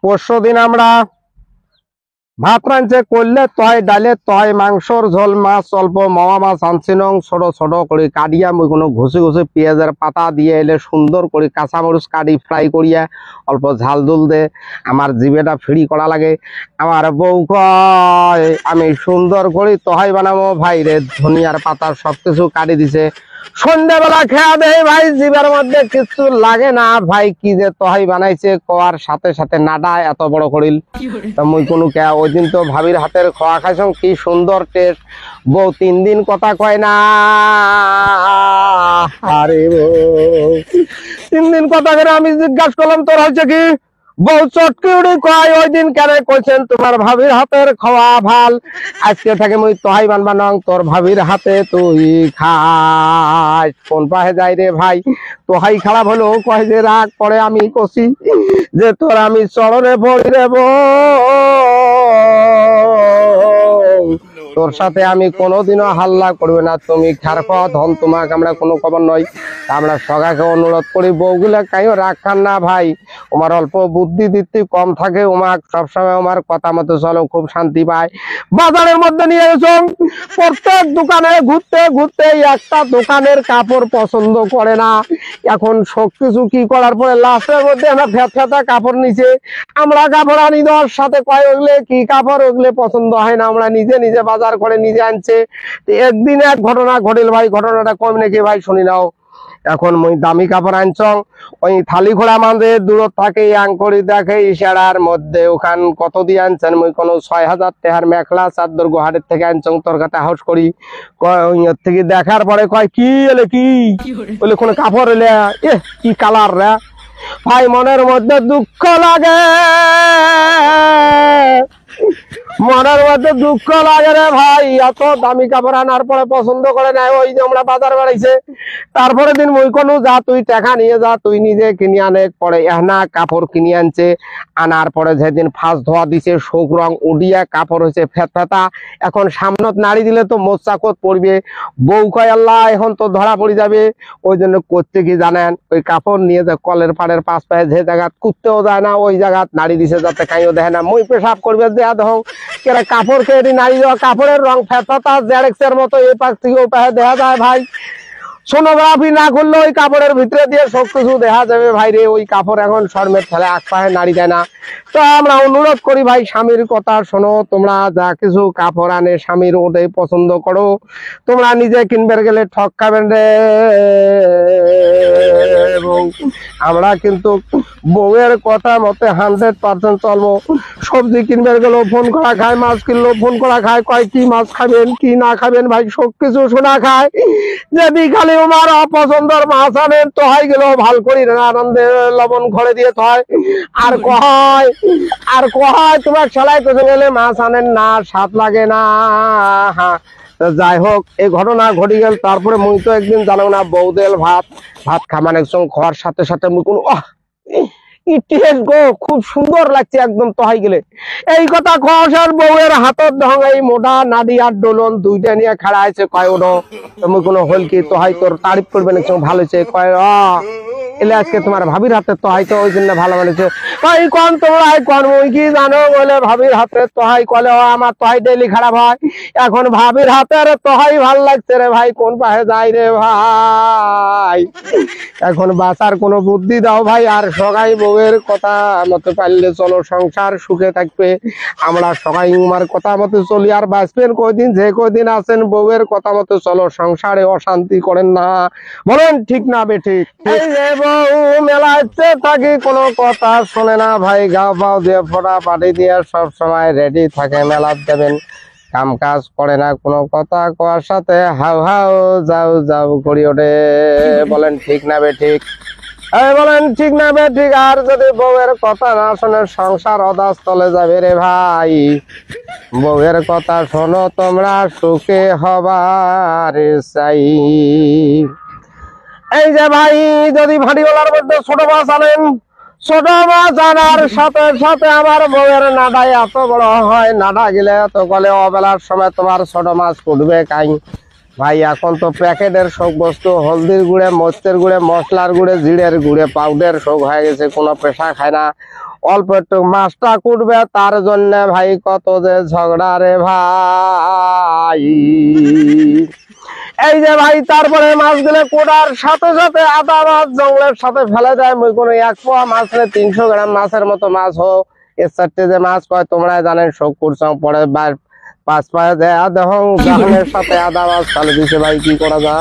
পরশুদিন আমরা ভাত রাঁধছে করলে তয় ডালে তয় মাংসর ঝোল মাছ অল্প মাওয়া মাছ আনছিনং ছোট ছোট করে কাটিয়া মুই কোনো ঘষে ঘষে পেঁয়াজের পাতা দিয়ে এলে সুন্দর করে কাঁচামরিচ কাটি ফ্রাই করিয়া অল্প ঝাল ঝুল দে আমার জিভেটা ফ্রি করা লাগে। আমার বউ কয় আমি সুন্দর করে তহাই বানাবো ভাই রে, ধনিয়ার পাতা সবকিছু কাটি দিছে। সন্ধ্যাবেলা খেয়া দেয় ভাই, জিভের মধ্যে কিছু লাগে না ভাই, কি যে তহাই বানাইছে কোয়ার সাথে সাথে নাডা এত বড় করিল। মুই কোনো কে ওই দিন তো ভাবির হাতের খাওয়া খাইছং, কি সুন্দর টেস্ট। বউ 3 দিন কথা কয় না, আরে বউ 3 দিন কথা করে আমি জিজ্ঞাসা করলাম তোর হয়েছে কি? বউ চটকে উড়ে কয় ওই দিন কেন কইছেন তোমার ভাবির হাতের খাওয়া ভাল, আজকে থেকে মুই তহাই বানবা নং, তোর ভাবির হাতে তুই খাস। কোন পাহে যাই রে ভাই, তোহাই খারাপ হলো কয় যে রাগ পরে আমি কষি যে তোর আমি চরণে পড়ি রে বউ, তোর সাথে আমি কোনোদিনও হাল্লা করবে না, তুমি খারপা ধন, তোমাকে আমরা কোনো খবর নয়। আমরা সগাকে অনুরোধ করি বউগুলা কাইও রাগ খান না ভাই, ওমার অল্প বুদ্ধি দিতে কম থাকে, ওমাক সবসময় আমার কথা মতো চলো, খুব শান্তি পায়। বাজারের মধ্যে নিয়ে গেছ, প্রত্যেক দোকানে ঘুরতে ঘুরতে একটা দোকানের কাপড় পছন্দ করে না। এখন সবকিছু কি করার পরে লাস্টের মধ্যে আমরা ফেতা কাপড় নিচে আমরা কাপড় আনি দেওয়ার সাথে কয় ওগুলো কি কাপড়, ওগুলো পছন্দ হয় না, আমরা নিজে নিজে বাজার করে নিজে আনছে। একদিন এক ঘটনা ঘটিল ভাই, ঘটনাটা কম নাকি ভাই শুনি নাও। এখন মুই দামি কাপড় আনছং, ওই থালি ঘোড়া মাঝে দূর থাকে আঙ্কড়ি দেখে ইশারার মধ্যে ওখান কত দিয়ে আনছেন, মুই কোনো 6000 টাকার মেখলা চাদর গুহাটের থেকে আনছং, তোর কাছে হাউস করি ওর থেকে দেখার পরে কয় কি এলে কি বলে কোনো কাপড় এলে এ কি কালার রে ভাই, মনের মধ্যে দুঃখ লাগে, মনের মধ্যে দুঃখ লাগে রে ভাই, এত দামি কাপড় আনার পরে পছন্দ করে না। ওই যে আমরা বাজার বেড়াইছে, তারপরে দিন মুই কোনো যা তুই টাকা নিয়ে যা, তুই নিজে কিনে আনে পরে এহনা কাপড় কিনে আনছে। আনার পরে যেদিন ফার্স্ট ধোয়া দিছে শোক রং উডিয়া কাপড় হয়েছে ফেতা, এখন সামনত নাড়ি দিলে তো মোচাকত পড়বে। বউ কয় আল্লাহ এখন তো ধরা পড়ে যাবে, ওই জন্য করতে কি জানেন, ওই কাপড় নিয়ে যে কলের পাড়ের পাশ পায়ে যে জায়গা কুত্তেও যায় না ওই জায়গা নাড়ি দিছে, যাতে কাইও দেখে না। মুই পেশাব করবে দেয়া দেহ কেরা কাপড়কে এটি নাড়ি দেওয়া, কাপড়ের রং ফেতা জেরেক্সের মতো এই পাশ থেকে ওই পাশে দেখা যায় ভাই। সোনোগ্রাফি না করলে ওই কাপড়ের ভিতরে দিয়ে সবকিছু দেখা যাবে ভাই রে, ওই কাপড় এখন শর্মের ঠেলে এক পায়ে নাড়ি দেয় না। তো আমরা অনুরোধ করি ভাই, স্বামীর কথা শোনো, তোমরা যা কিছু কাপড় আনে স্বামীর ওটাই পছন্দ করো, তোমরা নিজে কিনবে গেলে ঠক খাবেন রে। আমরা কিন্তু বউয়ের কথা মতে 100% চলবো। সবজি কিনবে গেলেও ফোন করা খায়, মাছ কিনলেও ফোন করা খায়, কয় কি মাছ খাবেন কি না খাবেন ভাই, সবকিছু শোনা খায়। যদি খালি আমার অপছন্দের মাছ আনেন তো হয় গেল ভাল করি না, আনন্দে লবণ ঘরে দিয়ে হয় আর কয় তোমার সেলাই করতে গেলে মাছ আনেন না, স্বাদ লাগে না। যাই হোক এই ঘটনা ঘটে গেল। তারপরে মুই তো একদিন জানো না বৌদেল ভাত খামান একজন খাওয়ার সাথে সাথে মুই কোনো খুব সুন্দর লাগছে একদম তহাই গেলে। এই কথা খাওয়ার বউয়ের হাতের ঢং এই মোটা নাদি আর ডোলন দুইটা নিয়ে খাড়া আছে, কয় ওনো তুমি কোনো হল কি তহাই তোর তারিফ করবেন ভালো হয়েছে, কয় এলে আজকে তোমার ভাবির হাতে তহাই তো ওই জন্য ভালো বানিয়েছে। কই কোন তোমরা কোন মুই কি জানো বলে ভাবির হাতে তহাই কলে আমার তহাই ডেলি খারাপ হয়, এখন ভাবির হাতের তহাই ভাল লাগছে রে ভাই, কোন পাহে যাই রে ভাই, এখন বাঁচার কোনো বুদ্ধি দাও ভাই। আর সবাই বউয়ের কথা মতো পারলে চলো, সংসার সুখে থাকবে। আমরা সবাই উমার কথা মতো চলি আর বাঁচবেন কয়দিন, যে কয়দিন আছেন বউয়ের কথা মতো চলো, সংসারে অশান্তি করেন না, বলেন ঠিক না বে ঠিক? বউ মেলাতে থাকি কোনো কথা শোনে না ভাই, গা পাও দিয়ে ফোটা পাটি দিয়ে সব সময় রেডি থাকে মেলাত দেবেন, কাম কাজ করে না, কোনো কথা কোয়ার সাথে হাউ হাউ যাও যাও করি ওঠে, বলেন ঠিক না বে ঠিক? বলেন ঠিক না বে ঠিক? আর যদি বউয়ের কথা না শোনে সংসার অদাস চলে যাবে রে ভাই। বউয়ের কথা শোনো তোমরা, সুখে হবার চাই। এই যে ভাই যদি ভাটিওয়ালার মধ্যে ছোট মাছ আনেন, ছোট মাছ আনার সাথে সাথে আমার বউয়ের নাডা এত বড় হয়, নাডা গেলে তো গলে অবেলার সময় তোমার ছোট মাছ ফুটবে কাই ভাই। এখন তো প্যাকেটের সব বস্তু, হলদির গুঁড়ে, মরিচের গুঁড়ে, মশলার গুঁড়ে, জিরের গুঁড়ে, পাউডার সব হয়ে গেছে, কোনো পেশা খায় না। অল্প একটু মাছটা কুটবে তার জন্য ভাই কত যে ঝগড়া রে ভাই। এই যে ভাই তারপরে মাছগুলো কোটার সাথে সাথে আদা মাছ জঙ্গলের সাথে ফেলে দেয়। মুই কোনো 1 পোয়া মাছ নেই 300 গ্রাম মাছের মতো মাছ হোক এর চারটে যে মাছ কয় তোমরা জানেন শোক করছো পরে 5 পায়ে দেয়া দেখুন জাহানের সাথে আদা মাছ ফেলে দিছে ভাই কি করা যায়।